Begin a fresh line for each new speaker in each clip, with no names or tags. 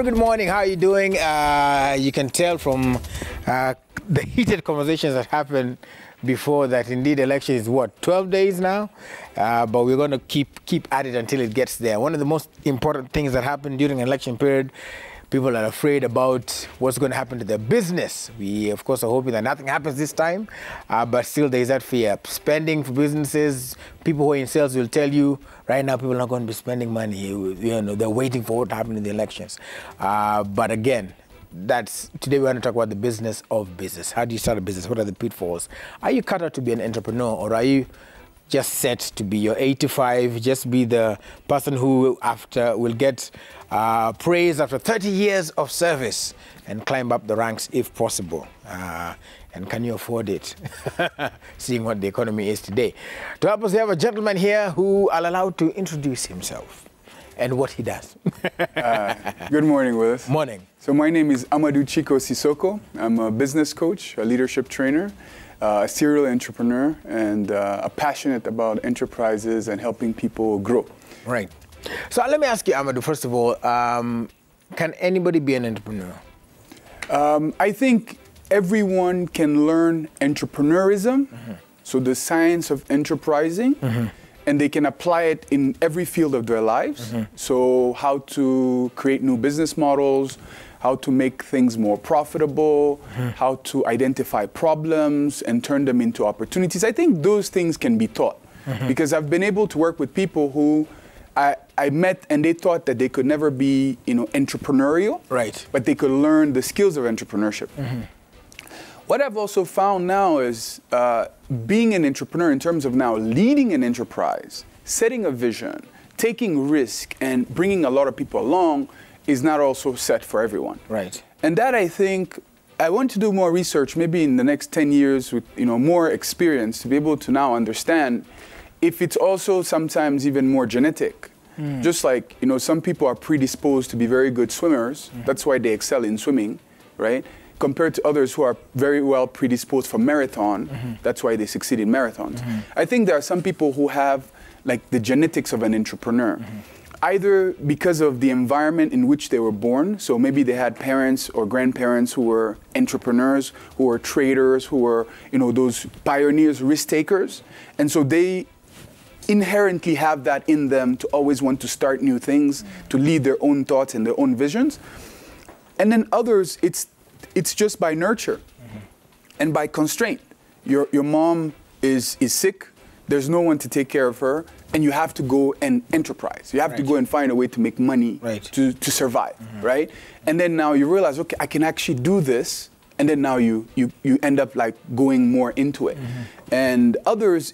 very good morning. How are you doing? You can tell from the heated conversations that happened before that indeed election is what, 12 days now? But we're going to keep at it until it gets there. One of the most important things that happened during an election period, people are afraid about what's going to happen to their business. We, of course, are hoping that nothing happens this time, but still there is that fear. Spending for businesses, people who are in sales will tell you right now people are not going to be spending money. You know, they're waiting for what happened in the elections. But again, today we want to talk about the business of business. How do you start a business? What are the pitfalls? Are you cut out to be an entrepreneur, or are you just set to be your 8 to 5, just be the person who will get praise after 30 years of service and climb up the ranks if possible? And can you afford it, seeing what the economy is today? To help us, we have a gentleman here who I'll allow to introduce himself and what he does.
Good morning, Willis.
Morning.
So my name is Sekuo Cissoko. I'm a business coach, a leadership trainer, a serial entrepreneur, and passionate about enterprises and helping people grow.
Right. So let me ask you, Amadou, first of all, can anybody be an entrepreneur?
I think everyone can learn entrepreneurism, so the science of enterprising, and they can apply it in every field of their lives. So how to create new business models, how to make things more profitable, how to identify problems and turn them into opportunities. I think those things can be taught because I've been able to work with people who I met and they thought that they could never be, entrepreneurial,
right?
But they could learn the skills of entrepreneurship. What I've also found now is being an entrepreneur in terms of now leading an enterprise, setting a vision, taking risk, and bringing a lot of people along is not also set for everyone.
Right.
And that, I think, I want to do more research, maybe in the next 10 years with more experience to be able to now understand if it's also sometimes even more genetic. Just like, some people are predisposed to be very good swimmers. That's why they excel in swimming, right? Compared to others who are very well predisposed for marathon. That's why they succeed in marathons. I think there are some people who have like the genetics of an entrepreneur. Either because of the environment in which they were born, so maybe they had parents or grandparents who were entrepreneurs, who were traders, who were, those pioneers, risk takers, and so they inherently have that in them to always want to start new things, to lead their own thoughts and their own visions. And then others, it's just by nurture and by constraint. Your mom is sick, there's no one to take care of her, and you have to go and enterprise. You have to go and find a way to make money to survive, right? And then now you realize, okay, I can actually do this, and then now you end up like going more into it. And others,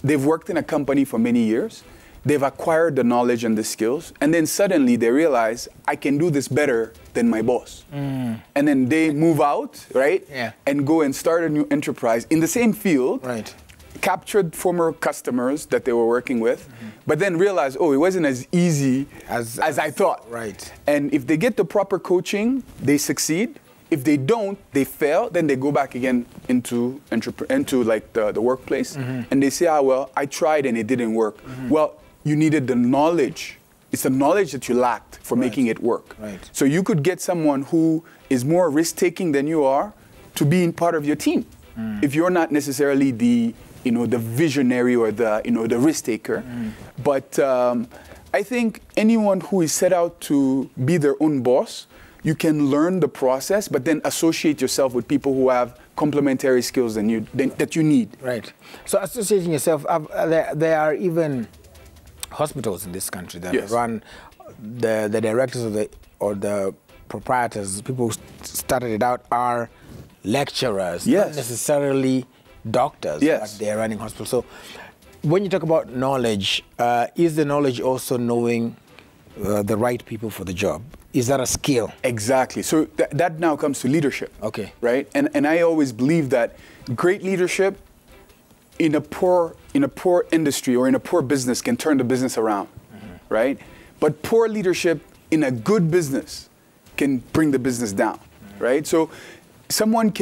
they've worked in a company for many years, they've acquired the knowledge and the skills, and then suddenly they realize, I can do this better than my boss. And then they move out, right? Yeah. And go and start a new enterprise in the same field. Right. Captured former customers that they were working with, but then realized, it wasn't as easy as I thought. Right. And if they get the proper coaching, they succeed. If they don't, they fail. Then they go back again into like the workplace, and they say, I tried and it didn't work. Well, you needed the knowledge. It's the knowledge that you lacked for making it work. Right. So you could get someone who is more risk-taking than you are to be in part of your team. If you're not necessarily the visionary or the risk taker. But I think anyone who is set out to be their own boss, you can learn the process, but then associate yourself with people who have complementary skills that you need. Right.
So associating yourself, there are even hospitals in this country that run the directors or the proprietors, people who started it out are lecturers, not necessarily doctors, but they're running hospitals. So when you talk about knowledge, is the knowledge also knowing the right people for the job? Is that a skill?
Exactly. So that now comes to leadership. Okay. Right? And I always believe that great leadership in a poor industry or in a poor business can turn the business around. Right? But poor leadership in a good business can bring the business down. Right? So someone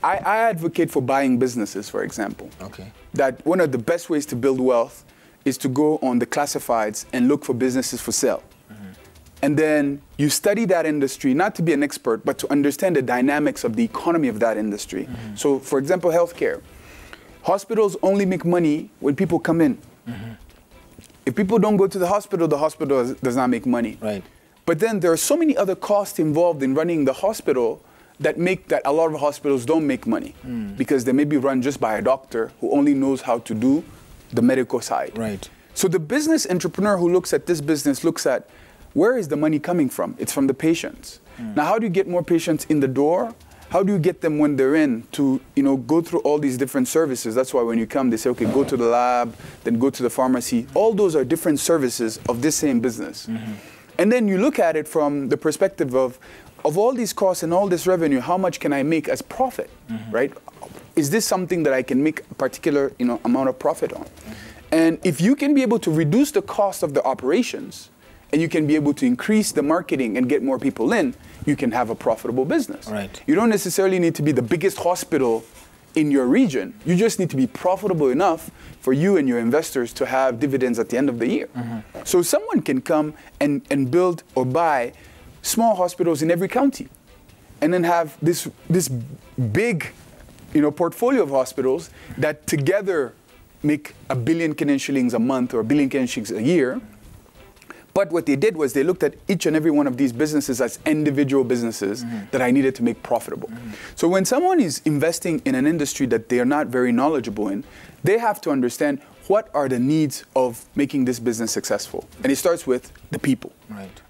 I advocate for buying businesses, for example. Okay. That one of the best ways to build wealth is to go on the classifieds and look for businesses for sale. and then you study that industry, not to be an expert, but to understand the dynamics of the economy of that industry. So, for example, healthcare. Hospitals only make money when people come in. If people don't go to the hospital does not make money.
Right.
But then there are so many other costs involved in running the hospital that make that a lot of hospitals don't make money because they may be run just by a doctor who only knows how to do the medical side.
Right.
So the business entrepreneur who looks at this business looks at where is the money coming from? It's from the patients. Now, how do you get more patients in the door? How do you get them when they're in to, go through all these different services? That's why when you come, they say, okay, go to the lab, then go to the pharmacy. All those are different services of this same business. And then you look at it from the perspective of all these costs and all this revenue, how much can I make as profit, right? Is this something that I can make a particular, amount of profit on? And if you can be able to reduce the cost of the operations, and you can be able to increase the marketing and get more people in, you can have a profitable business.
Right.
You don't necessarily need to be the biggest hospital in your region. You just need to be profitable enough for you and your investors to have dividends at the end of the year. So someone can come and build or buy small hospitals in every county and then have this big portfolio of hospitals that together make 1 billion Canadian shillings a month or 1 billion Canadian shillings a year. But what they did was they looked at each and every one of these businesses as individual businesses that I needed to make profitable. So when someone is investing in an industry that they are not very knowledgeable in, they have to understand what are the needs of making this business successful. And it starts with the people,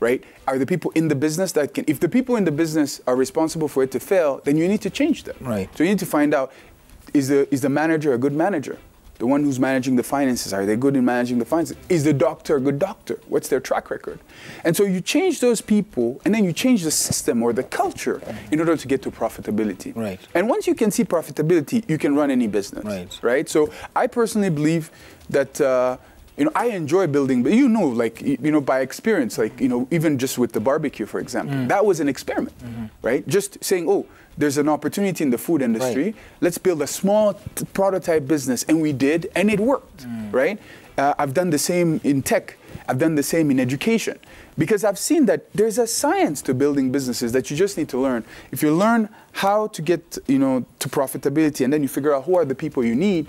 right? Are the people in the business that can, if the people in the business are responsible for it to fail, then you need to change them.
Right.
So you need to find out, is the manager a good manager? The one who's managing the finances, are they good in managing the finances? Is the doctor a good doctor? What's their track record? And so you change those people, and then you change the system or the culture in order to get to profitability.
Right.
And once you can see profitability, you can run any business. Right? So I personally believe that I enjoy building, but by experience, even just with the barbecue, for example, that was an experiment, right? Just saying, oh, there's an opportunity in the food industry. Let's build a small prototype business. And we did, and it worked, right? I've done the same in tech. I've done the same in education. Because I've seen that there's a science to building businesses that you just need to learn. If you learn how to get, to profitability, and then you figure out who are the people you need,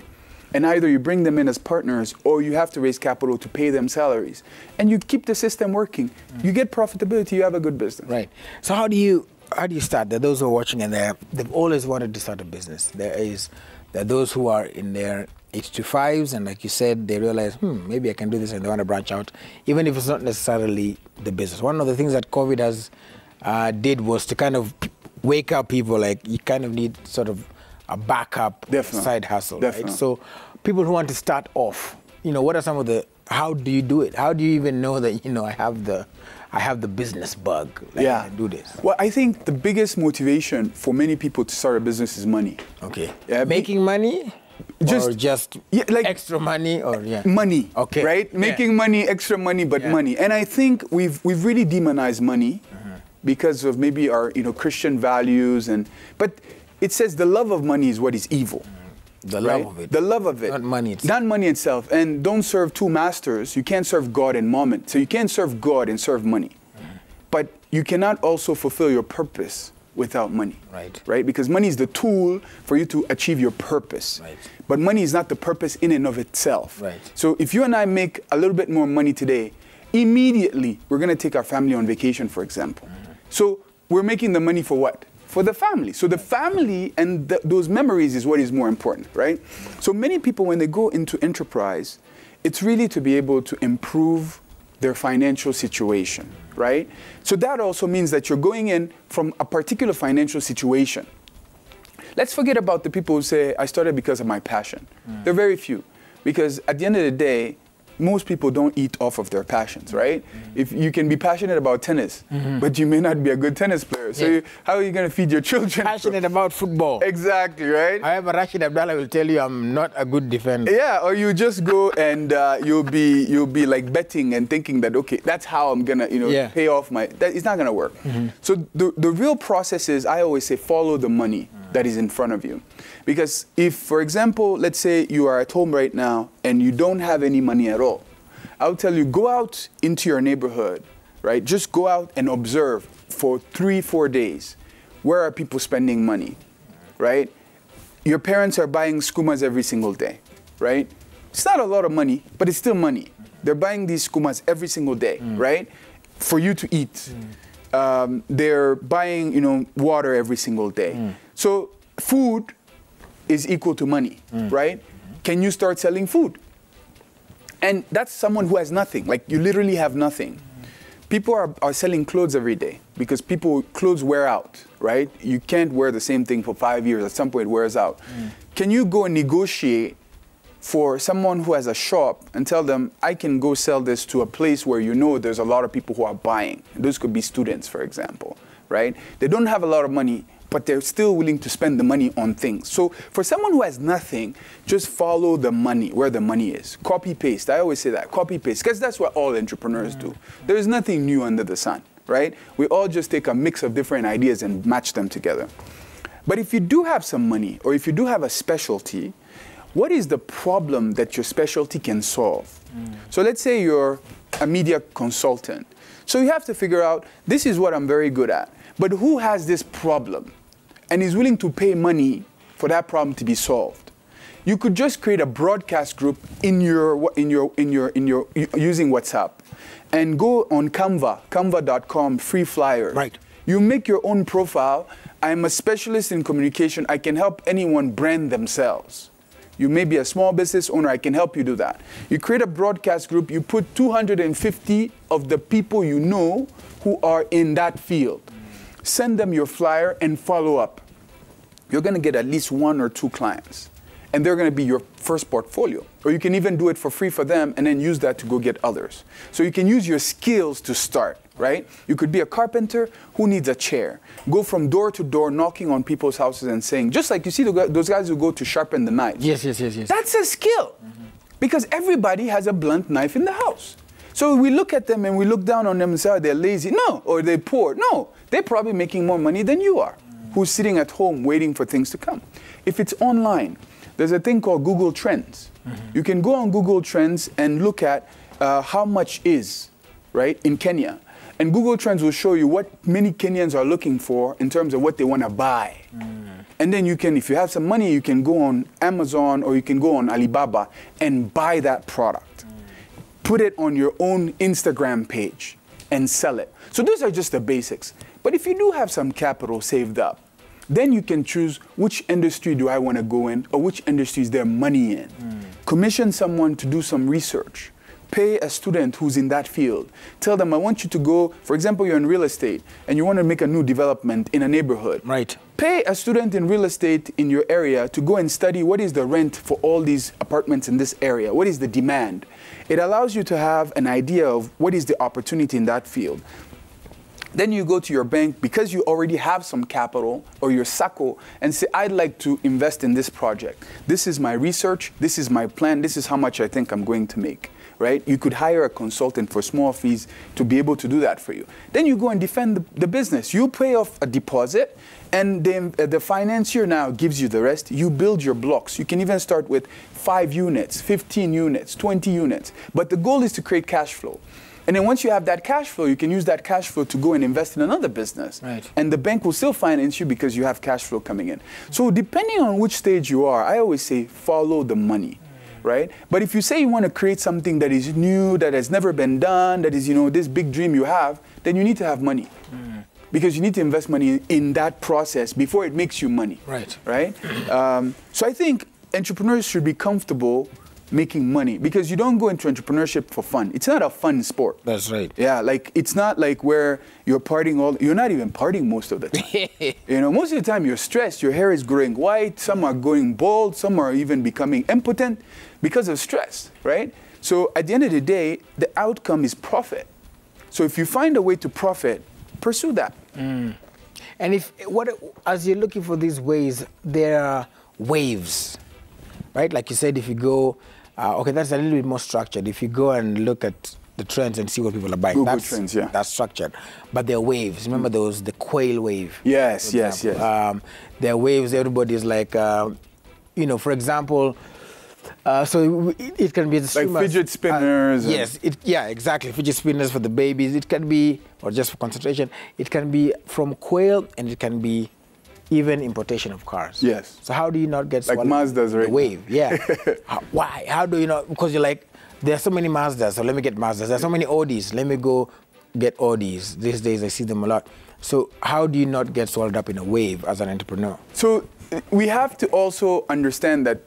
and either you bring them in as partners or you have to raise capital to pay them salaries, and you keep the system working, you get profitability, you have a good business.
Right. So how do you start? There are those who are watching and they've always wanted to start a business. There are those who are in their 8-to-5s, and like you said, they realize, maybe I can do this, and they want to branch out, even if it's not necessarily the business. One of the things that COVID did was to kind of wake up people, like you kind of need sort of a backup side hustle. Right? So people who want to start off, what are some of how do you do it? How do you even know that, I have the business bug, I can do this?
Well, I think the biggest motivation for many people to start a business is money.
Okay. Making money? Or just extra money, or
money.
Okay.
Right? Making money, extra money, but money. And I think we've really demonized money because of maybe our Christian values, but it says the love of money is what is evil.
The love of it.
The love of it.
Not money itself.
Not money itself. And don't serve two masters. You can't serve God and mammon. So you can't serve God and serve money. But you cannot also fulfill your purpose without money. Right? Because money is the tool for you to achieve your purpose. But money is not the purpose in and of itself. So if you and I make a little bit more money today, immediately we're going to take our family on vacation, for example. So we're making the money for what? For the family. So the family and those memories is what is more important, right? So many people, when they go into enterprise, it's really to be able to improve their financial situation, right? So that also means that you're going in from a particular financial situation. Let's forget about the people who say, I started because of my passion. There are very few. Because at the end of the day, most people don't eat off of their passions, right? If you can be passionate about tennis, but you may not be a good tennis player. So how are you going to feed your children?
Passionate about football.
Exactly, right?
However, Rashid Abdallah will tell you I'm not a good defender.
Yeah, or you just go and you'll be like betting and thinking that, okay, that's how I'm going to pay off my... It's not going to work. So the real process is, I always say, follow the money that is in front of you. Because if, for example, let's say you are at home right now and you don't have any money at all, I'll tell you, go out into your neighborhood, right? Just go out and observe for 3-4 days. Where are people spending money, right? Your parents are buying skumas every single day, right? It's not a lot of money, but it's still money. They're buying these skumas every single day, right? For you to eat. They're buying, you know, water every single day. So food is equal to money, right? Can you start selling food? And that's someone who has nothing. Like, you literally have nothing. People are selling clothes every day because clothes wear out, right? You can't wear the same thing for 5 years. At some point, it wears out. Can you go and negotiate for someone who has a shop and tell them, I can go sell this to a place where you know there's a lot of people who are buying? Those could be students, for example, right? They don't have a lot of money, but they're still willing to spend the money on things. So for someone who has nothing, just follow the money, where the money is. Copy paste. I always say that, copy paste, because that's what all entrepreneurs do. There's nothing new under the sun, right? We all just take a mix of different ideas and match them together. But if you do have some money, or if you do have a specialty, what is the problem that your specialty can solve? So let's say you're a media consultant. So you have to figure out, this is what I'm very good at, but who has this problem and is willing to pay money for that problem to be solved? You could just create a broadcast group using WhatsApp, and go on canva.com, free flyer.
Right.
You make your own profile. I'm a specialist in communication. I can help anyone brand themselves. You may be a small business owner, I can help you do that. You create a broadcast group, you put 250 of the people you know who are in that field. Send them your flyer and follow up. You're gonna get at least 1 or 2 clients. And they're gonna be your first portfolio. Or you can even do it for free for them and then use that to go get others. So you can use your skills to start, right? You could be a carpenter who needs a chair. Go from door to door knocking on people's houses and saying, just like you see those guys who go to sharpen the knife.
Yes.
That's a skill. Because everybody has a blunt knife in the house. So we look at them and we look down on them and say, oh, they're lazy. No, or they're poor. No, they're probably making more money than you are, who's sitting at home waiting for things to come. If it's online, there's a thing called Google Trends. You can go on Google Trends and look at how much is, right, in Kenya. And Google Trends will show you what many Kenyans are looking for in terms of what they want to buy. And then you can, if you have some money, you can go on Amazon or you can go on Alibaba and buy that product. Put it on your own Instagram page and sell it. So those are just the basics. But if you do have some capital saved up, then you can choose which industry do I want to go in or which industry is there money in. Commission someone to do some research. Pay a student who's in that field. Tell them, I want you to go, for example, you're in real estate and you want to make a new development in a neighborhood.
Right.
Pay a student in real estate in your area to go and study what is the rent for all these apartments in this area. What is the demand? It allows you to have an idea of what is the opportunity in that field. Then you go to your bank because you already have some capital or your Sekuo and say, I'd like to invest in this project. This is my research. This is my plan. This is how much I think I'm going to make. Right? You could hire a consultant for small fees to be able to do that for you. Then you go and defend the business. You pay off a deposit and the financier now gives you the rest. You build your blocks. You can even start with 5 units, 15 units, 20 units. But the goal is to create cash flow. And then once you have that cash flow, you can use that cash flow to go and invest in another business.
Right.
And the bank will still finance you because you have cash flow coming in. So depending on which stage you are, I always say follow the money. Right? But if you say you want to create something that is new, that has never been done, that is, you know, this big dream you have, then you need to have money. Because you need to invest money in that process before it makes you money.
Right.
Right? So I think entrepreneurs should be comfortable making money because you don't go into entrepreneurship for fun. It's not a fun sport.
That's right.
Yeah, like it's not like where you're partying you're not even partying most of the time. You know, most of the time you're stressed, your hair is growing white, some are going bald, some are even becoming impotent because of stress, right? So at the end of the day, the outcome is profit. So if you find a way to profit, pursue that.
And as you're looking for these ways, there are waves, right? Like you said, if you go, okay, that's a little bit more structured. If you go and look at the trends and see what people are buying,
Google Trends, yeah.
That's structured. But there are waves. Remember the quail wave?
Yes.
There are waves, everybody's like, you know, for example, So it can be the
like fidget spinners.
Yes, exactly. Fidget spinners for the babies. It can be, or just for concentration. It can be from quail, and it can be even importation of cars.
Yes.
So how do you not get
like Mazdas, right?
The wave, yeah. Why? How do you not? Because you're like, there are so many Mazdas, so let me get Mazdas. There are so many Audis, let me go get Audis. These days I see them a lot. So how do you not get swallowed up in a wave as an entrepreneur?
So we have to also understand that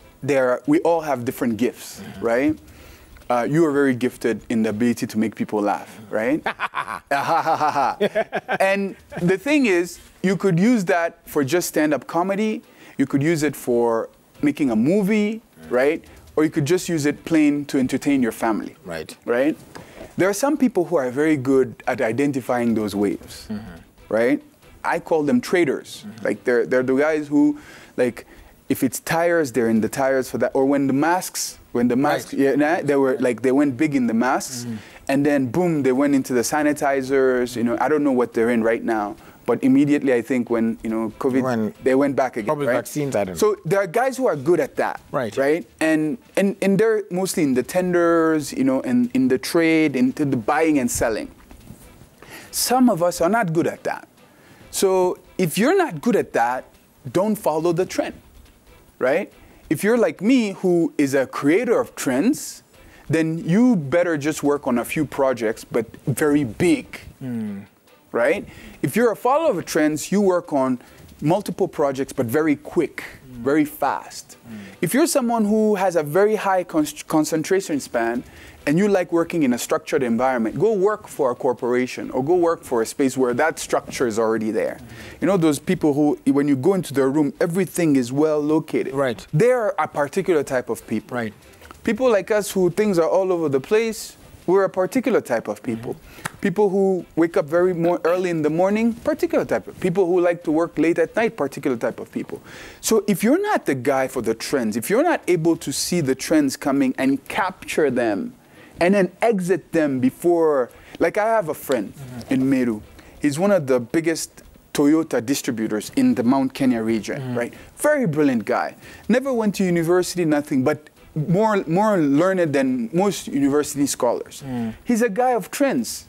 we all have different gifts, right? You are very gifted in the ability to make people laugh, right? And the thing is, you could use that for just stand-up comedy. You could use it for making a movie, right? Or you could just use it plain to entertain your family,
right?
There are some people who are very good at identifying those waves, right? I call them traders. Like they're the guys who, like, if it's tires, they're in the tires for that. Or when the masks, they went big in the masks, and then boom, they went into the sanitizers. You know, I don't know what they're in right now, but immediately I think when COVID, they went back again.
Probably
right?
vaccines, I don't know.
So there are guys who are good at that, right? And they're mostly in the tenders, and in the trade, into the buying and selling. Some of us are not good at that. So if you're not good at that, don't follow the trend, right? If you're like me, who is a creator of trends, then you better just work on a few projects, but very big, right? If you're a follower of trends, you work on multiple projects, but very quick, very fast. If you're someone who has a very high concentration span, and you like working in a structured environment, go work for a corporation or go work for a space where that structure is already there. You know, those people who, when you go into their room, everything is well located.
Right.
They're a particular type of people.
Right.
People like us who things are all over the place, we're a particular type of people. People who wake up very early in the morning, particular type of people who like to work late at night, particular type of people. So if you're not the guy for the trends, if you're not able to see the trends coming and capture them, and then exit them before, like I have a friend in Meru. He's one of the biggest Toyota distributors in the Mount Kenya region, right? Very brilliant guy. Never went to university, nothing, but more learned than most university scholars. He's a guy of trends.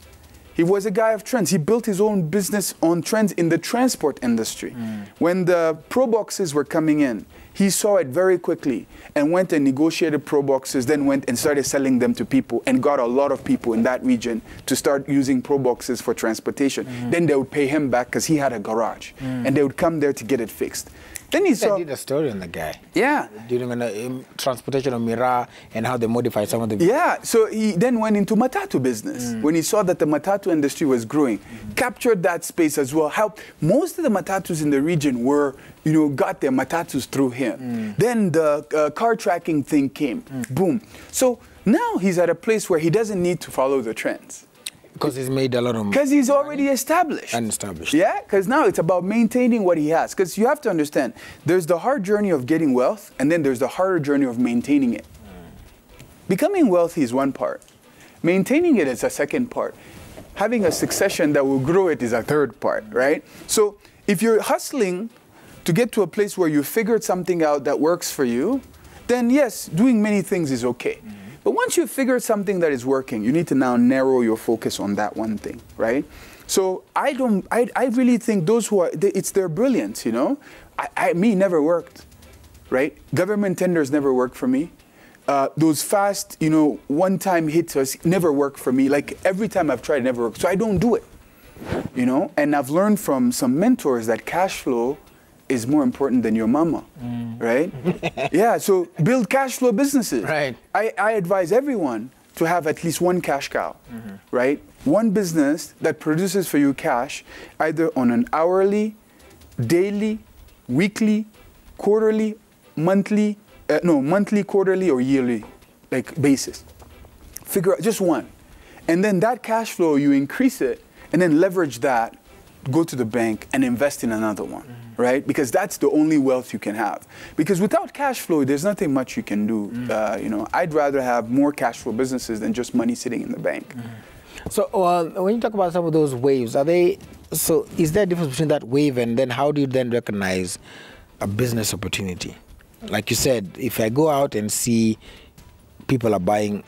He was a guy of trends. He built his own business on trends in the transport industry. When the Pro Boxes were coming in, he saw it very quickly and went and negotiated Pro Boxes, then went and started selling them to people and got a lot of people in that region to start using Pro Boxes for transportation. Then they would pay him back because he had a garage and they would come there to get it fixed. Then he saw...
I did a story on the guy.
Yeah.
During transportation of Miraa and how they modified some of the...
Yeah, so he then went into Matatu business. When he saw that the Matatu industry was growing, captured that space as well. Helped. Most of the Matatus in the region were, got their Matatus through him. Then the car tracking thing came. Boom. So now he's at a place where he doesn't need to follow the trends.
Because he's made a lot of money.
Because he's already established.
And established.
Yeah, because now it's about maintaining what he has. Because you have to understand, there's the hard journey of getting wealth, and then there's the harder journey of maintaining it. Becoming wealthy is one part. Maintaining it is a second part. Having a succession that will grow it is a third part, right? So if you're hustling to get to a place where you figured something out that works for you, then yes, doing many things is okay. But once you've figured something that is working, you need to now narrow your focus on that one thing, right? So I really think those who are, it's their brilliance, me never worked, right? Government tenders never worked for me. Those fast, one-time hits never worked for me. Like every time I've tried, it never worked. So I don't do it, And I've learned from some mentors that cash flow is more important than your mama, right? Yeah, so build cash flow businesses.
Right.
I advise everyone to have at least one cash cow, right? One business that produces for you cash, either on an hourly, daily, weekly, quarterly, monthly, quarterly, or yearly basis. Figure out just one. And then that cash flow, you increase it, and then leverage that, go to the bank and invest in another one, right? Because that's the only wealth you can have. Because without cash flow, there's nothing much you can do. I'd rather have more cash flow businesses than just money sitting in the bank.
So when you talk about some of those waves, is there a difference between that wave and then how do you then recognize a business opportunity? like you said, if I go out and see people are buying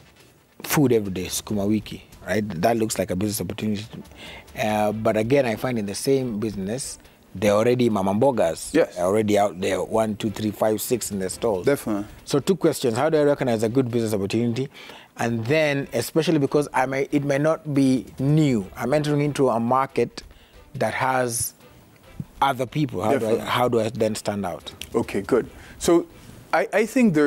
food every day, sukuma wiki, right? That looks like a business opportunity to me. But again, I find in the same business, they're already mama mbogas.
Yes.
They're already out there, 1, 2, 3, 5, 6 in their stalls.
Definitely.
So 2 questions. How do I recognize a good business opportunity? And then, especially because it may not be new. I'm entering into a market that has other people. How do I then stand out?
Okay, good. So I think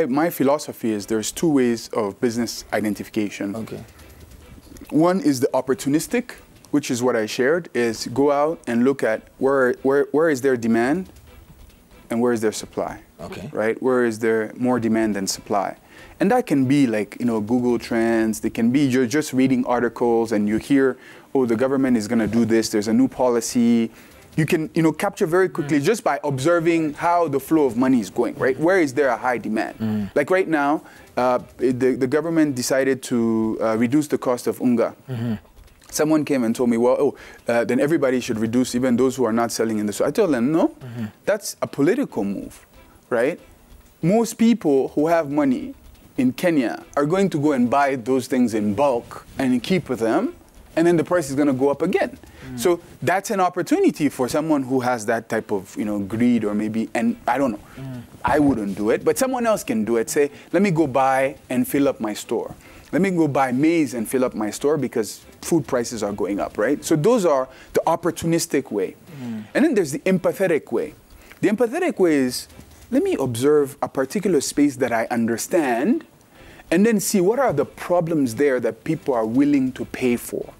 my philosophy is there's 2 ways of business identification.
Okay.
One is the opportunistic, which is what I shared, is go out and look at where is there demand and where is there supply.
Okay.
Right? Where is there more demand than supply? And that can be like, Google Trends. They can be you're just reading articles and you hear, oh, the government is going to do this. There's a new policy. You can, capture very quickly just by observing how the flow of money is going, right? Where is there a high demand? Like right now, the government decided to reduce the cost of unga. Someone came and told me, well, then everybody should reduce, even those who are not selling in the store. I told them, no, that's a political move, right? Most people who have money in Kenya are going to go and buy those things in bulk and keep with them, and then the price is going to go up again. So that's an opportunity for someone who has that type of, greed or maybe, and I don't know, I wouldn't do it, but someone else can do it. Say, let me go buy and fill up my store. Let me go buy maize and fill up my store because food prices are going up, right? So those are the opportunistic way. And then there's the empathetic way. The empathetic way is, let me observe a particular space that I understand and then see what are the problems there that people are willing to pay for.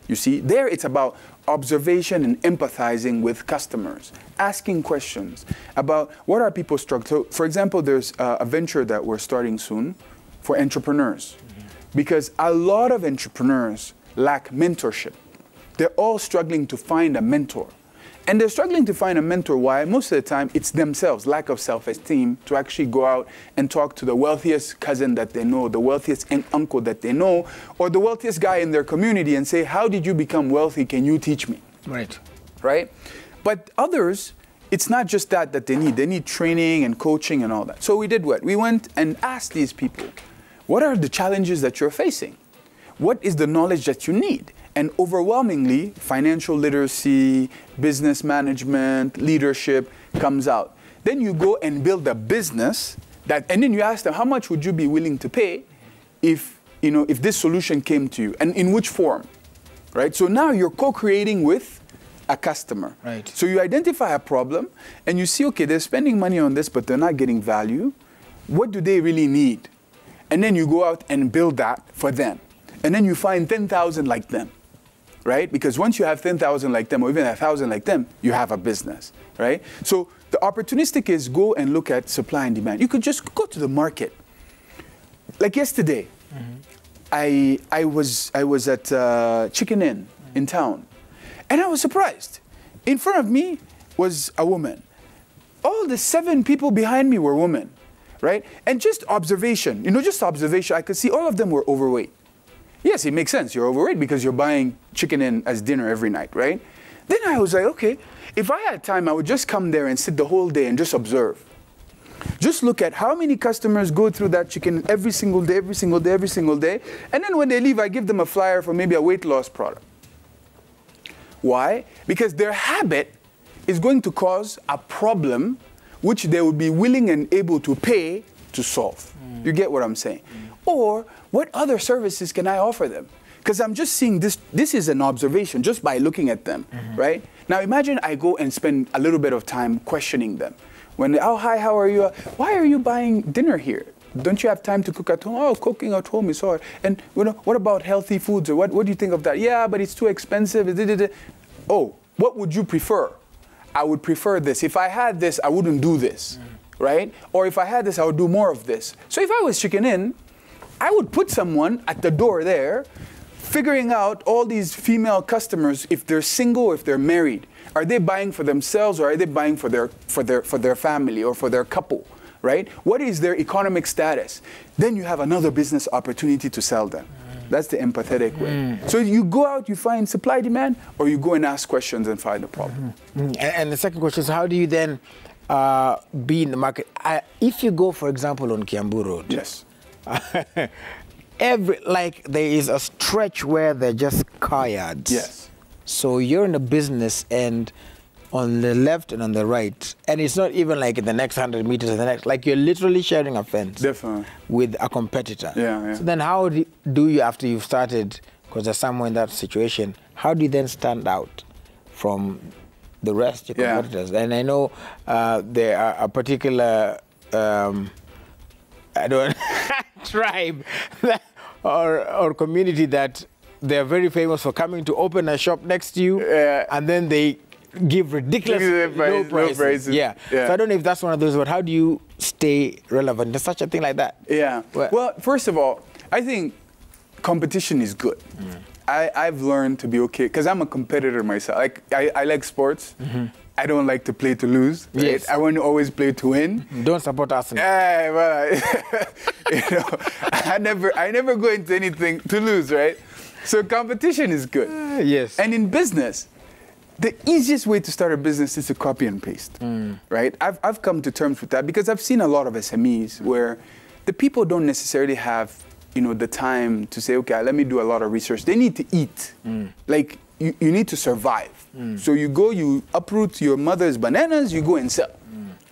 You see, there it's about observation and empathizing with customers, asking questions about what are people struggling. So, for example, there's a venture that we're starting soon for entrepreneurs, because a lot of entrepreneurs lack mentorship. They're all struggling to find a mentor. And they're struggling to find a mentor. Why? Most of the time, it's themselves, lack of self-esteem, to actually go out and talk to the wealthiest cousin that they know, the wealthiest uncle that they know, or the wealthiest guy in their community and say, how did you become wealthy? Can you teach me?
Right.
Right? But others, it's not just that they need. They need training and coaching and all that. So we did what? We went and asked these people, what are the challenges that you're facing? What is the knowledge that you need? And overwhelmingly, financial literacy, business management, leadership comes out. Then you go and build a business and then you ask them, how much would you be willing to pay if this solution came to you, and in which form, right? So now you're co-creating with a customer.
Right.
So you identify a problem and you see, okay, they're spending money on this, but they're not getting value. What do they really need? And then you go out and build that for them. And then you find 10,000 like them. Right? Because once you have 10,000 like them, or even 1,000 like them, you have a business, right? So the opportunistic is go and look at supply and demand. You could just go to the market. Like yesterday, I was at Chicken Inn in town, and I was surprised. In front of me was a woman. All the 7 people behind me were women, right? And just observation, I could see all of them were overweight. Yes, it makes sense. You're overweight because you're buying chicken in as dinner every night, right? Then I was like, okay, if I had time, I would just come there and sit the whole day and just observe. Just look at how many customers go through that chicken every single day, every single day, every single day. And then when they leave, I give them a flyer for maybe a weight loss product. Why? Because their habit is going to cause a problem which they would be willing and able to pay to solve. You get what I'm saying? Or what other services can I offer them? Because I'm just seeing this is an observation just by looking at them, right? Now imagine I go and spend a little bit of time questioning them. When, oh, hi, how are you? Why are you buying dinner here? Don't you have time to cook at home? Oh, cooking at home is hard. And what about healthy foods? Or what do you think of that? Yeah, but it's too expensive. Oh, what would you prefer? I would prefer this. If I had this, I wouldn't do this, right? Or if I had this, I would do more of this. So if I was Chicken Inn, I would put someone at the door there, figuring out all these female customers, if they're single or if they're married. Are they buying for themselves or are they buying for their family or for their couple, right? What is their economic status? Then you have another business opportunity to sell them. That's the empathetic way. So you go out, you find supply, demand, or you go and ask questions and find the problem.
And the second question is, how do you then be in the market. If you go, for example, on Kiambu Road.
Yes.
There is a stretch where they're just car yards.
Yes.
So you're in a business and on the left and on the right, and it's not even like in the next 100 meters and the next, like you're literally sharing a fence.
Definitely.
With a competitor.
Yeah.
So then how do you, after you've started, because there's someone in that situation, how do you then stand out from the rest of your competitors? And I know there are a particular, tribe or community that they're very famous for coming to open a shop next to you, and then they give ridiculous low prices. Yeah. So I don't know if that's one of those, but how do you stay relevant? There's such a thing like that.
Yeah. Well, first of all, I think competition is good. I've learned to be okay, because I'm a competitor myself. Like, I like sports. I don't like to play to lose. Right?
Yes.
I want to always play to win.
Don't support us.
Well, I never go into anything to lose, right? So competition is good.
Yes.
And in business, the easiest way to start a business is to copy and paste, right? I've come to terms with that, because I've seen a lot of SMEs where the people don't necessarily have, the time to say, okay, let me do a lot of research. They need to eat. Like, you need to survive. So you uproot your mother's bananas, you go and sell.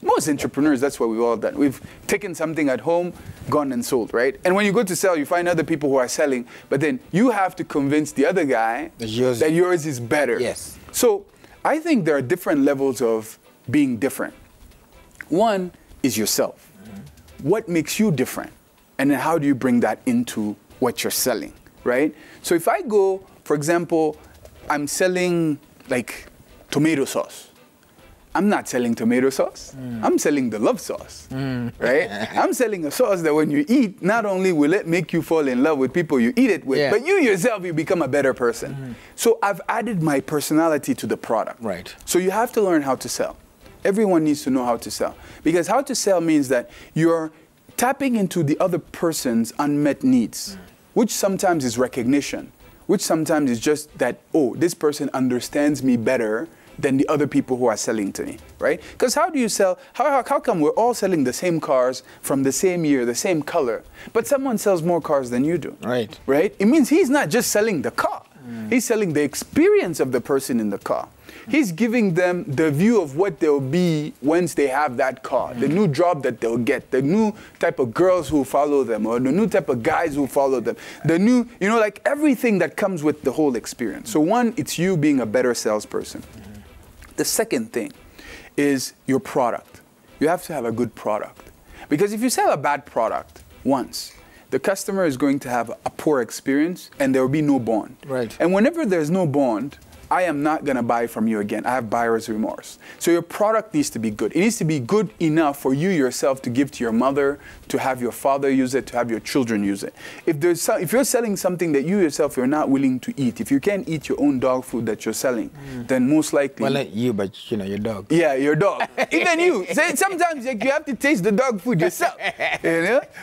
Most entrepreneurs, that's what we've all done. We've taken something at home, gone and sold, right? And when you go to sell, you find other people who are selling, but then you have to convince the other guy that yours is better.
Yes.
So I think there are different levels of being different. One is yourself. What makes you different? And then how do you bring that into what you're selling, right? So if I go, for example, I'm selling like tomato sauce. I'm not selling tomato sauce. I'm selling the love sauce, right? I'm selling a sauce that when you eat, not only will it make you fall in love with people you eat it with, but you yourself, you become a better person. So I've added my personality to the product.
Right.
So you have to learn how to sell. Everyone needs to know how to sell. Because how to sell means that you're tapping into the other person's unmet needs, which sometimes is recognition, which sometimes is just that, oh, this person understands me better than the other people who are selling to me, right? Because how do you sell, how come we're all selling the same cars from the same year, the same color, but someone sells more cars than you do?
Right.
Right? It means he's not just selling the car. He's selling the experience of the person in the car. He's giving them the view of what they'll be once they have that car, the new job that they'll get, the new type of girls who follow them, or the new type of guys who follow them, the new, like everything that comes with the whole experience. So one, it's you being a better salesperson. The second thing is your product. You have to have a good product. Because if you sell a bad product once, the customer is going to have a poor experience and there will be no bond.
Right.
And whenever there's no bond, I am not going to buy from you again. I have buyer's remorse. So your product needs to be good. It needs to be good enough for you yourself to give to your mother, to have your father use it, to have your children use it. If you're selling something that you yourself are not willing to eat, if you can't eat your own dog food that you're selling, then most likely...
Well, not you, but your dog.
Yeah, your dog. Even you. Sometimes you have to taste the dog food yourself.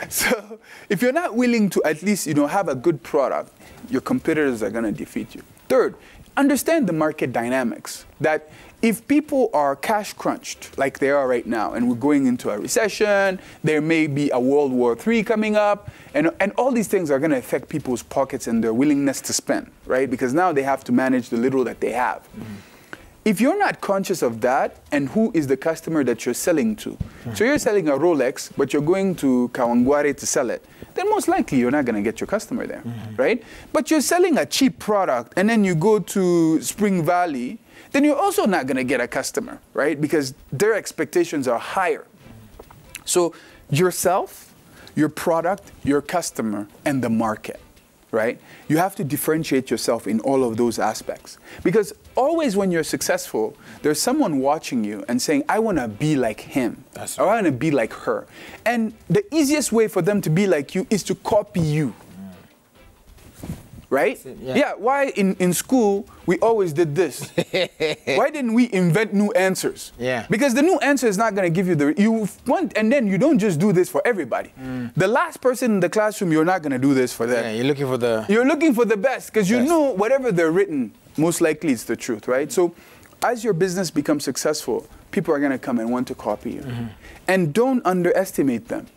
So if you're not willing to at least have a good product, your competitors are going to defeat you. Third, understand the market dynamics, that if people are cash crunched like they are right now, and we're going into a recession, there may be a World War III coming up, and all these things are going to affect people's pockets and their willingness to spend, right? Because now they have to manage the little that they have. If you're not conscious of that, and who is the customer that you're selling to, so you're selling a Rolex, but you're going to Kawangware to sell it, then most likely you're not going to get your customer there, right? But you're selling a cheap product, and then you go to Spring Valley, then you're also not going to get a customer, right? Because their expectations are higher. So yourself, your product, your customer, and the market, right? You have to differentiate yourself in all of those aspects. Because always when you're successful, there's someone watching you and saying, I want to be like him, or I want to be like her. And the easiest way for them to be like you is to copy you. Right? Yeah, why in school we always did this? Why didn't we invent new answers?
Yeah.
Because the new answer is not going to give you and then you don't just do this for everybody. The last person in the classroom, you're not going to do this for them.
Yeah, you're looking for the
best, because you know whatever they're written, most likely it's the truth, right? So as your business becomes successful, people are going to come and want to copy you. And don't underestimate them.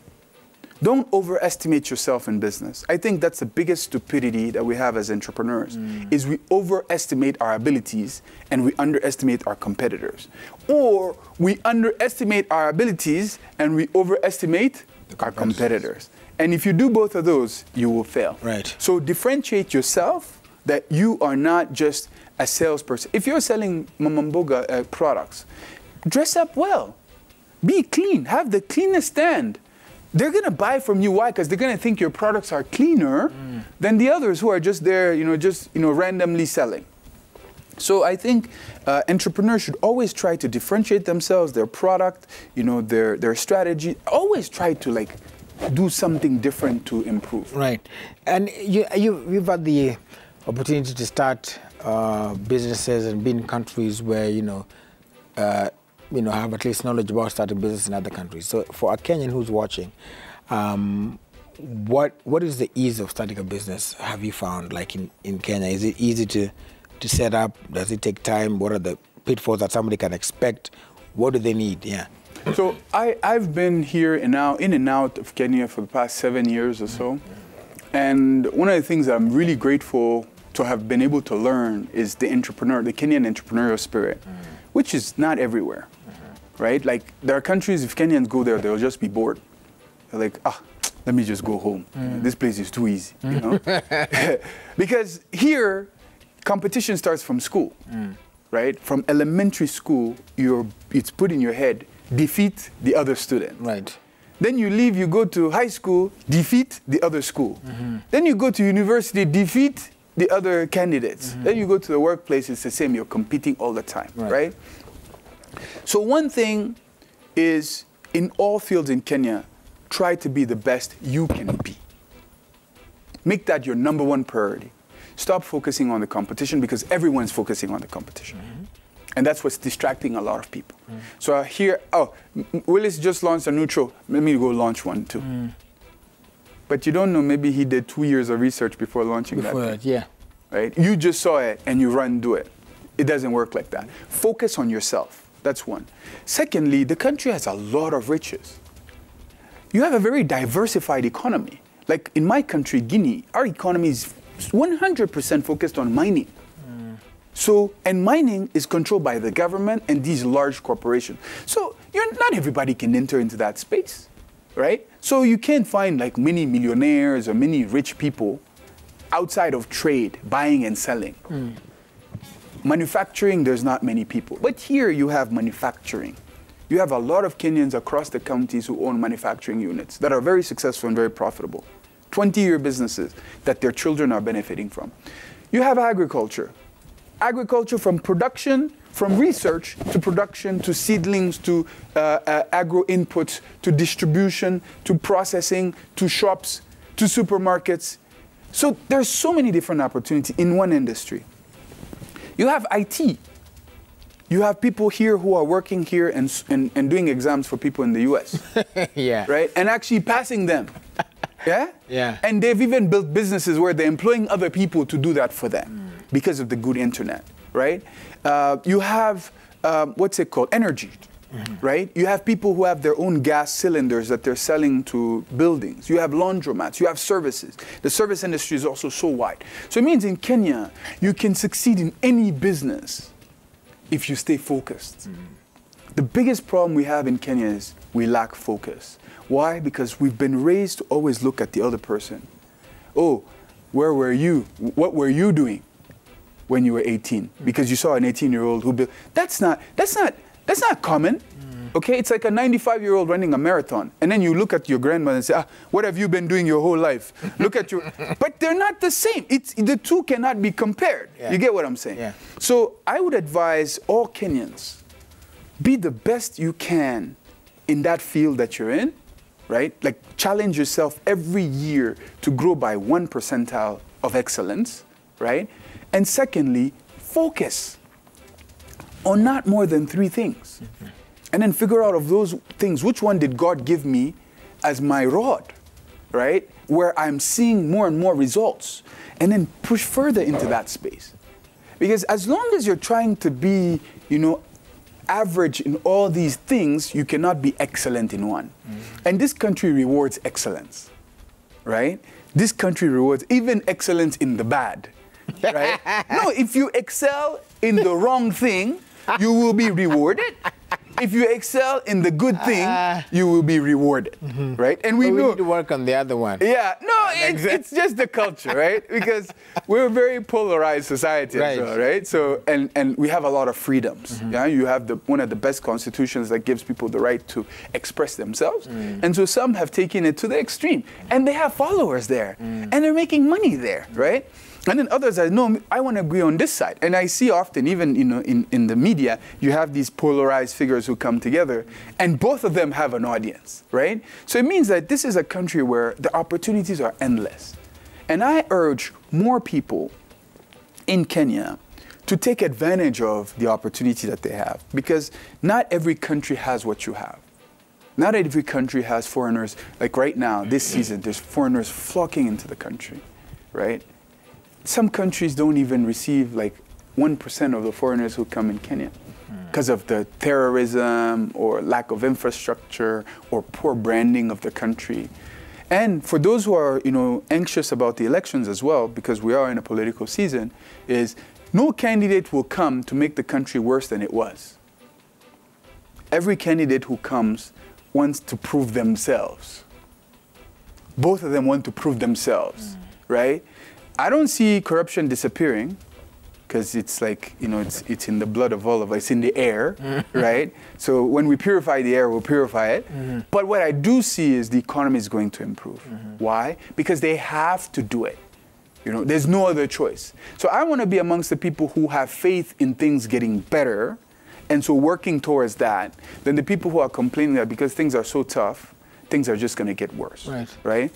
Don't overestimate yourself in business. I think that's the biggest stupidity that we have as entrepreneurs, is we overestimate our abilities and we underestimate our competitors. Or we underestimate our abilities and we overestimate our competitors. And if you do both of those, you will fail.
Right.
So differentiate yourself that you are not just a salesperson. If you're selling Mamamboga products, dress up well. Be clean. Have the cleanest stand. They're going to buy from you. Why? Because they're going to think your products are cleaner than the others who are just there, randomly selling. So I think entrepreneurs should always try to differentiate themselves, their product, their strategy. Always try to do something different to improve. Right.
And you've had the opportunity to start businesses and be in countries where have at least knowledge about starting business in other countries. So for a Kenyan who's watching, what is the ease of starting a business, have you found, in Kenya? Is it easy to set up? Does it take time? What are the pitfalls that somebody can expect? What do they need? Yeah.
So I've been here in and out of Kenya for the past 7 years or so. And one of the things that I'm really grateful to have been able to learn is the Kenyan entrepreneurial spirit, which is not everywhere. Right? There are countries, if Kenyans go there, they'll just be bored. They're like, let me just go home. This place is too easy, Because here, competition starts from school, right? From elementary school, it's put in your head, defeat the other student.
Right.
Then you leave, you go to high school, defeat the other school. Then you go to university, defeat the other candidates. Then you go to the workplace, it's the same, you're competing all the time, right? So one thing is, in all fields in Kenya, try to be the best you can be. Make that your number 1 priority. Stop focusing on the competition, because everyone's focusing on the competition. And that's what's distracting a lot of people. So here, Willis just launched a new show. Let me go launch one too. But you don't know, maybe he did 2 years of research before launching that.
Yeah.
Right? You just saw it and you run and do it. It doesn't work like that. Focus on yourself. That's one. Secondly, the country has a lot of riches. You have a very diversified economy. Like in my country, Guinea, our economy is 100% focused on mining. So, and mining is controlled by the government and these large corporations. So, not everybody can enter into that space, right? So you can't find many millionaires or many rich people outside of trade, buying and selling. Manufacturing, there's not many people. But here you have manufacturing. You have a lot of Kenyans across the counties who own manufacturing units that are very successful and very profitable. 20-year businesses that their children are benefiting from. You have agriculture. Agriculture from production, from research to production, to seedlings, to agro inputs, to distribution, to processing, to shops, to supermarkets. So there's so many different opportunities in one industry. You have IT. You have people here who are working here and doing exams for people in the US.
Yeah. Right?
And actually passing them. Yeah?
Yeah.
And they've even built businesses where they're employing other people to do that for them because of the good internet, right? You have, what's it called? Energy, right? You have people who have their own gas cylinders that they're selling to buildings. You have laundromats. You have services. The service industry is also so wide. So it means in Kenya, you can succeed in any business if you stay focused. The biggest problem we have in Kenya is we lack focus. Why? Because we've been raised to always look at the other person. Oh, where were you? What were you doing when you were 18? Because you saw an 18-year-old who built. That's not common. Okay, it's like a 95-year-old running a marathon, and then you look at your grandmother and say, what have you been doing your whole life? Look at your. But they're not the same. The two cannot be compared. Yeah. You get what I'm saying? Yeah. So I would advise all Kenyans, be the best you can in that field that you're in. Right? Like challenge yourself every year to grow by 1 percentile of excellence, right? And secondly, focus on not more than 3 things. And then figure out of those things, which one did God give me as my rod, right? Where I'm seeing more and more results. And then push further into that space. Because as long as you're trying to be, average in all these things, you cannot be excellent in one. And this country rewards excellence, right? This country rewards even excellence in the bad, right? No, if you excel in the wrong thing, you will be rewarded. If you excel in the good thing, you will be rewarded, right? And we
need to work on the other one.
Yeah, no, it's just the culture, right? Because we're a very polarized society as well, right? So, and we have a lot of freedoms. Yeah, you have one of the best constitutions that gives people the right to express themselves. And so some have taken it to the extreme, and they have followers there, and they're making money there, right? And then others are, no, I want to be on this side. And I see often, even in the media, you have these polarized figures who come together, and both of them have an audience, right? So it means that this is a country where the opportunities are endless. And I urge more people in Kenya to take advantage of the opportunity that they have, because not every country has what you have. Not every country has foreigners. Like right now, this season, there's foreigners flocking into the country, right? Some countries don't even receive like 1% of the foreigners who come in Kenya because of the terrorism or lack of infrastructure or poor branding of the country. And for those who are, anxious about the elections as well, because we are in a political season, is no candidate will come to make the country worse than it was. Every candidate who comes wants to prove themselves. Both of them want to prove themselves, right? I don't see corruption disappearing, because it's like, it's in the blood of all of us. It's in the air, right? So when we purify the air, we'll purify it. But what I do see is the economy is going to improve. Why? Because they have to do it. There's no other choice. So I want to be amongst the people who have faith in things getting better, and so working towards that, than the people who are complaining that because things are so tough, things are just going to get worse, right?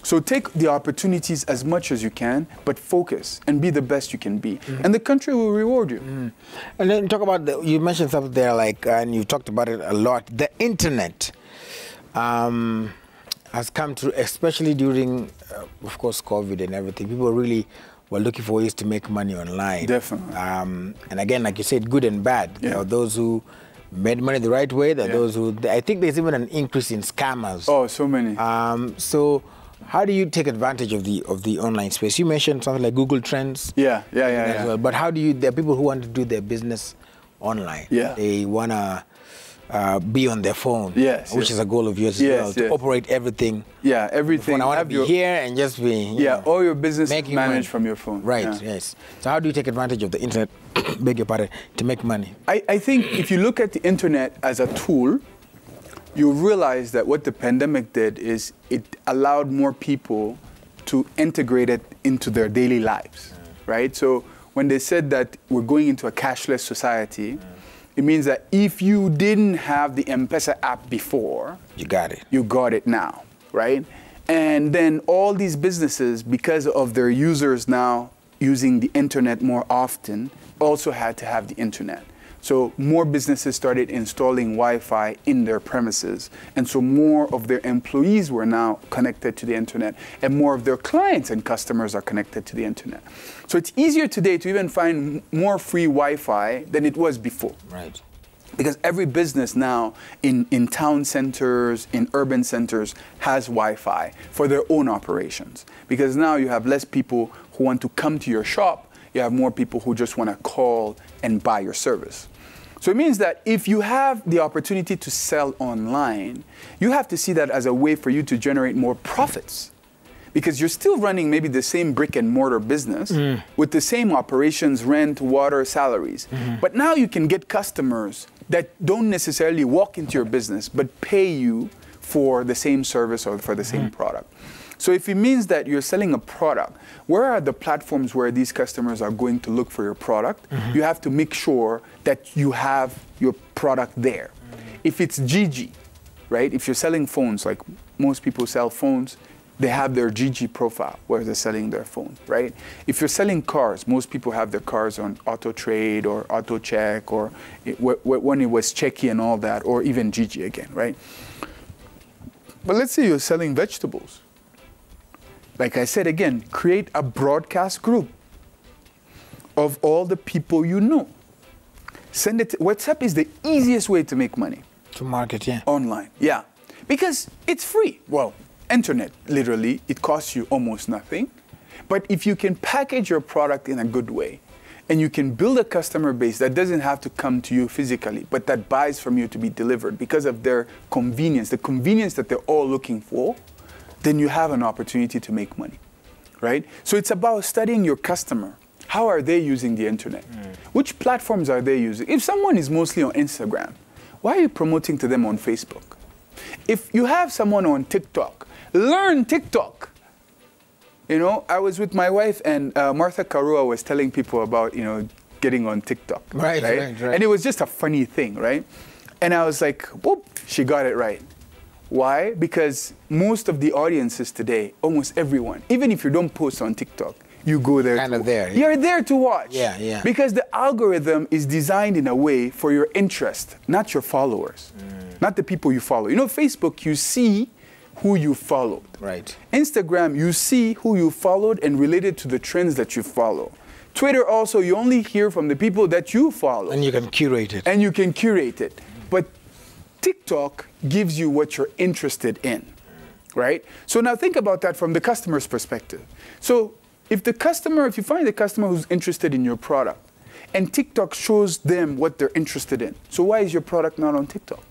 So take the opportunities as much as you can, but focus and be the best you can be. And the country will reward you.
And then talk about, you mentioned something there, and you talked about it a lot, the internet has come through, especially during, of course, COVID and everything. People really were looking for ways to make money online.
Definitely.
And again, like you said, good and bad. Those who made money the right way, those who, I think there's even an increase in scammers.
Oh, so many.
So how do you take advantage of the online space? You mentioned something like Google Trends.
Yeah.
Well. But how do you, there are people who want to do their business online. They want to be on their phone, which is a goal of yours as well, to operate everything.
Everything.
I want to be here and just be,
all your business managed from your phone.
Right, yes. So how do you take advantage of the internet, beg your pardon, to make money?
I think if you look at the internet as a tool, you realize that what the pandemic did is it allowed more people to integrate it into their daily lives, right? So when they said that we're going into a cashless society, it means that if you didn't have the M-Pesa app before,
you got it.
You got it now, right? And then all these businesses, because of their users now using the internet more often, also had to have the internet. So more businesses started installing Wi-Fi in their premises. And so more of their employees were now connected to the internet, and more of their clients and customers are connected to the internet. So it's easier today to even find more free Wi-Fi than it was before.
Right.
Because every business now in town centers, in urban centers, has Wi-Fi for their own operations. Because now you have less people who want to come to your shop. You have more people who just want to call and buy your service. So it means that if you have the opportunity to sell online, you have to see that as a way for you to generate more profits. Because you're still running maybe the same brick and mortar business with the same operations, rent, water, salaries. But now you can get customers that don't necessarily walk into your business, but pay you for the same service or for the same product. So if it means that you're selling a product, where are the platforms where these customers are going to look for your product? You have to make sure that you have your product there. If it's Gigi, right? If you're selling phones, like most people sell phones, they have their Gigi profile where they're selling their phone, right? If you're selling cars, most people have their cars on Auto Trade or Auto Check, or when it was Checky and all that, or even Gigi again, right? But let's say you're selling vegetables. Like I said again, create a broadcast group of all the people you know. Send it. WhatsApp is the easiest way to make money.
To market, yeah.
Online, yeah. Because it's free. Well, internet, literally, it costs you almost nothing. But if you can package your product in a good way, and you can build a customer base that doesn't have to come to you physically, but that buys from you to be delivered because of their convenience, the convenience that they're all looking for, then you have an opportunity to make money, right? So it's about studying your customer. How are they using the internet? Which platforms are they using? If someone is mostly on Instagram, why are you promoting to them on Facebook? If you have someone on TikTok, learn TikTok. You know, I was with my wife and Martha Karua was telling people about, you know, getting on TikTok.
Right.
And it was just a funny thing, right? And I was like, whoop, she got it right. Why? Because most of the audiences today, almost everyone, even if you don't post on TikTok, you go there.
Kind of there.
You're there to watch.
Yeah.
Because the algorithm is designed in a way for your interest, not your followers, not the people you follow. You know, Facebook, you see who you followed.
Right.
Instagram, you see who you followed and related to the trends that you follow. Twitter also, you only hear from the people that you follow.
And you can curate it.
And you can curate it. But TikTok gives you what you're interested in, right? So now think about that from the customer's perspective. So if you find a customer who's interested in your product, and TikTok shows them what they're interested in, so why is your product not on TikTok?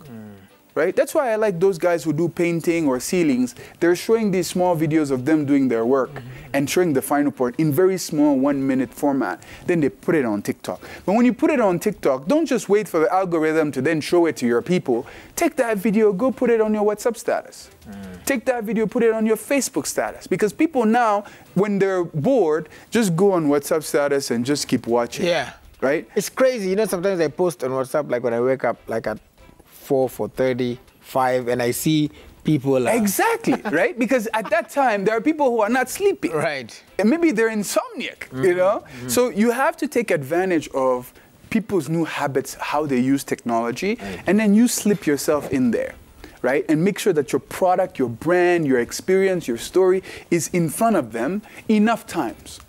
Right? That's why I like those guys who do painting or ceilings. They're showing these small videos of them doing their work and showing the final part in very small 1-minute format. Then they put it on TikTok. But when you put it on TikTok, don't just wait for the algorithm to then show it to your people. Take that video, go put it on your WhatsApp status. Take that video, put it on your Facebook status. Because people now, when they're bored, just go on WhatsApp status and just keep watching.
Yeah.
Right?
It's crazy. You know, sometimes I post on WhatsApp, like when I wake up, like at 4:30, 5, and I see people.
Exactly, right? Because at that time, there are people who are not sleeping.
Right.
And maybe they're insomniac, you know? So you have to take advantage of people's new habits, how they use technology, and then you slip yourself in there, right? And make sure that your product, your brand, your experience, your story is in front of them enough times.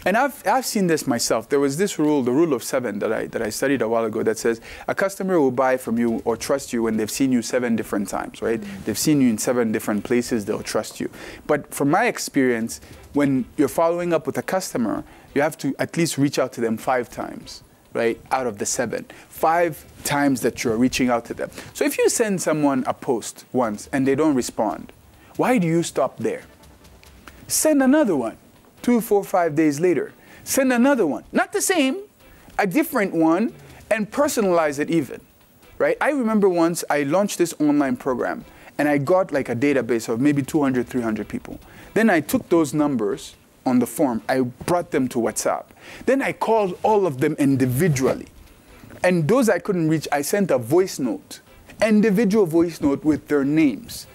And I've seen this myself. There was this rule, the rule of 7 that I studied a while ago that says a customer will buy from you or trust you when they've seen you 7 different times, right? They've seen you in 7 different places, they'll trust you. But from my experience, when you're following up with a customer, you have to at least reach out to them 5 times, right? Out of the 7. 5 times that you're reaching out to them. So if you send someone a post once and they don't respond, why do you stop there? Send another one. 2, 4, 5 days later, send another one. Not the same, a different one, and personalize it even, right? I remember once I launched this online program, and I got like a database of maybe 200, 300 people. Then I took those numbers on the form, I brought them to WhatsApp. Then I called all of them individually. And those I couldn't reach, I sent a voice note, individual voice note with their names.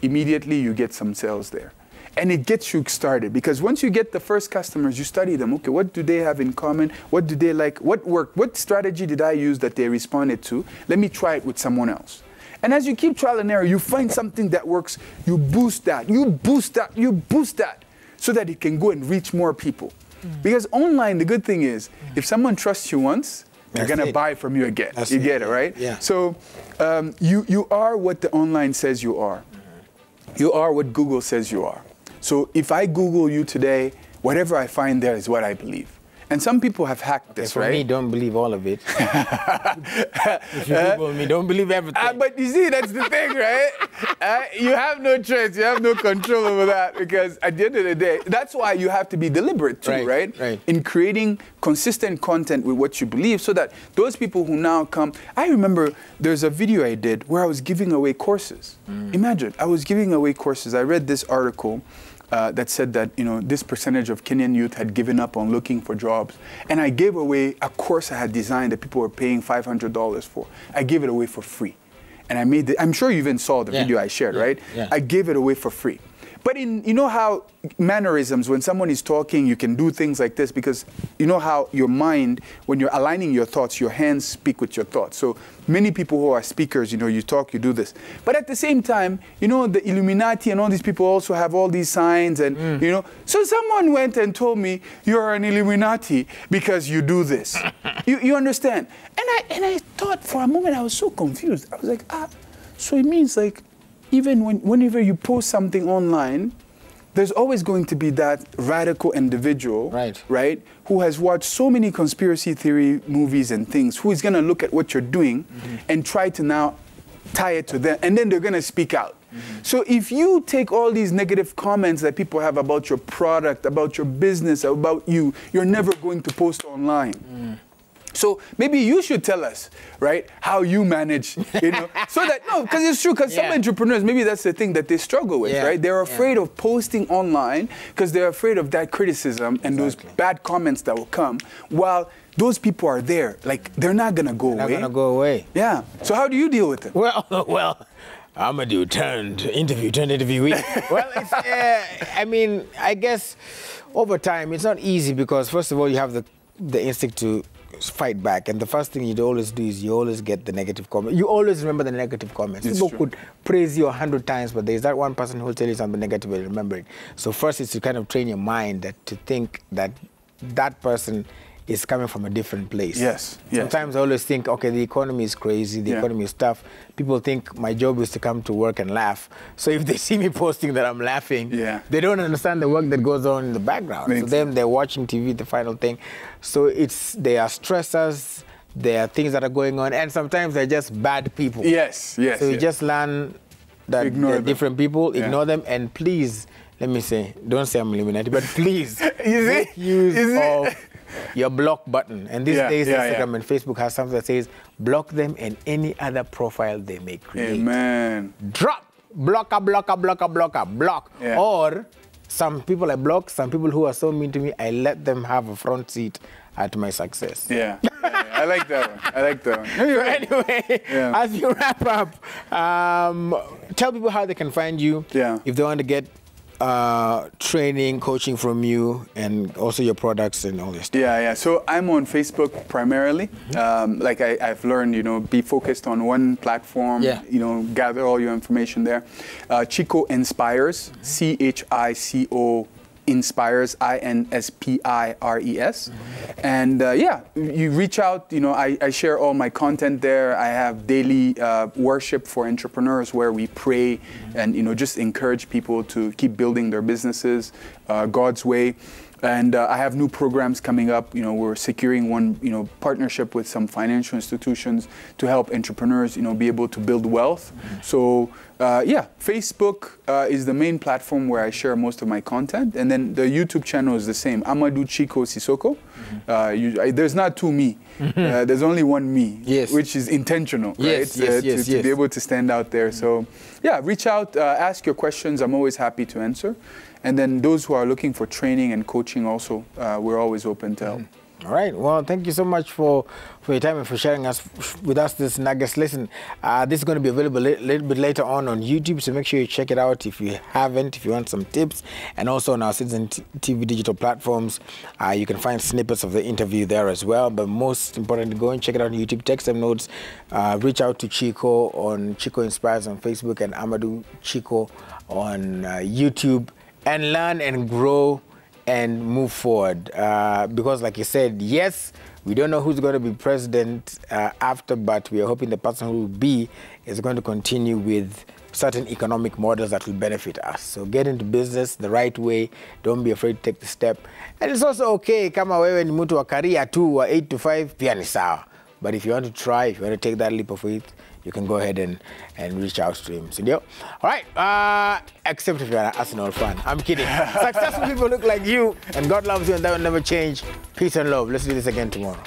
Immediately you get some sales there. And it gets you started, because once you get the first customers, you study them. Okay, what do they have in common? What do they like? What worked? What strategy did I use that they responded to? Let me try it with someone else. And as you keep trial and error, you find something that works. You boost that. You boost that. You boost that, so that it can go and reach more people. Because online, the good thing is, if someone trusts you once, they're going to buy from you again. You get it, right?
Yeah.
So you are what the online says you are. You are what Google says you are. So if I Google you today, whatever I find there is what I believe. And some people have hacked this, right?
For me, don't believe all of it. If you Google me, don't believe everything.
But you see, that's the thing, right? You have no choice. You have no control over that, because at the end of the day, that's why you have to be deliberate too, right? In creating consistent content with what you believe, so that those people who now come... I remember there's a video I did where I was giving away courses. Imagine, I was giving away courses. I read this article that said that, you know, this percentage of Kenyan youth had given up on looking for jobs. And I gave away a course I had designed that people were paying $500 for. I gave it away for free. And I made it, I'm sure you even saw the video I shared, right?
Yeah.
I gave it away for free. But you know how mannerisms, when someone is talking, you can do things like this because you know how your mind, when you're aligning your thoughts, your hands speak with your thoughts. So many people who are speakers, you know, you talk, you do this. But at the same time, you know, the Illuminati and all these people also have all these signs and, you know. So someone went and told me, you're an Illuminati because you do this. you understand? And I thought for a moment, I was so confused. I was like, so it means like, even whenever you post something online, there's always going to be that radical individual, right, who has watched so many conspiracy theory movies and things, who is going to look at what you're doing and try to now tie it to them, and then they're going to speak out. So if you take all these negative comments that people have about your product, about your business, about you, you're never going to post online. So maybe you should tell us, right, how you manage, you know, so that, no, because it's true, because some entrepreneurs, maybe that's the thing that they struggle with, right? They're afraid of posting online because they're afraid of that criticism and those bad comments that will come, while those people are there. Like, they're not going to go away.
They're not going to go away.
Yeah. So how do you deal with it?
Well, Amaduo turned interviewee. Well, it's, I mean, I guess over time, it's not easy because, first of all, you have the instinct to fight back, and the first thing you'd always do is you always get the negative comment. You always remember the negative comments. People could praise you 100 times, but there's that one person who will tell you something negative and remember it. So first is to kind of train your mind to think that that person is coming from a different place. Sometimes I always think, okay, the economy is crazy, the economy is tough. People think my job is to come to work and laugh. So if they see me posting that I'm laughing, they don't understand the work that goes on in the background. So then they're watching TV, the final thing. So they are stressors, there are things that are going on, and sometimes they're just bad people. So you just learn that they're different people, ignore them, and please, let me say, don't say I'm Illuminati, but please, make use of your block button. And these days, Instagram and Facebook has something that says, block them and any other profile they may create.
Amen.
Drop. Blocker, blocker, blocker, blocker, block. Or some people I block, some people who are so mean to me, I let them have a front seat at my success.
I like that one. I like that one.
So anyway, as you wrap up, tell people how they can find you if they want to get training, coaching from you, and also your products and all this stuff.
So I'm on Facebook primarily. Like I've learned, you know, be focused on one platform, you know, gather all your information there. Cissoko Inspires, CHICO Inspires, INSPIRES. And you reach out, you know, I share all my content there. I have daily worship for entrepreneurs where we pray and, you know, just encourage people to keep building their businesses God's way. And I have new programs coming up. You know, we're securing one, you know, partnership with some financial institutions to help entrepreneurs, you know, be able to build wealth. So, Facebook is the main platform where I share most of my content. And then the YouTube channel is the same, Amaduo Cissoko. There's not two me. There's only one me, which is intentional, right? To be able to stand out there. So, reach out, ask your questions. I'm always happy to answer. And then those who are looking for training and coaching also, we're always open to help.
All right. Well, thank you so much for your time and for sharing with us this nuggets. Listen, this is going to be available a little bit later on YouTube, so make sure you check it out if you haven't, if you want some tips. And also on our Citizen TV digital platforms, you can find snippets of the interview there as well. But most importantly, go and check it out on YouTube. Take some notes. Reach out to Cissoko on Cissoko Inspires on Facebook and Amaduo Cissoko on YouTube, and learn and grow and move forward. Because like you said, yes, we don't know who's going to be president after, but we are hoping the person who will be is going to continue with certain economic models that will benefit us. So get into business the right way. Don't be afraid to take the step. And it's also okay, kama wewe ni mtu wa career tu wa 8 to 5, pia ni sawa. But if you want to try, if you want to take that leap of faith, you can go ahead and reach out to him. So, all right, except if you're an Arsenal fan. I'm kidding. Successful people look like you, and God loves you, and that will never change. Peace and love. Let's do this again tomorrow.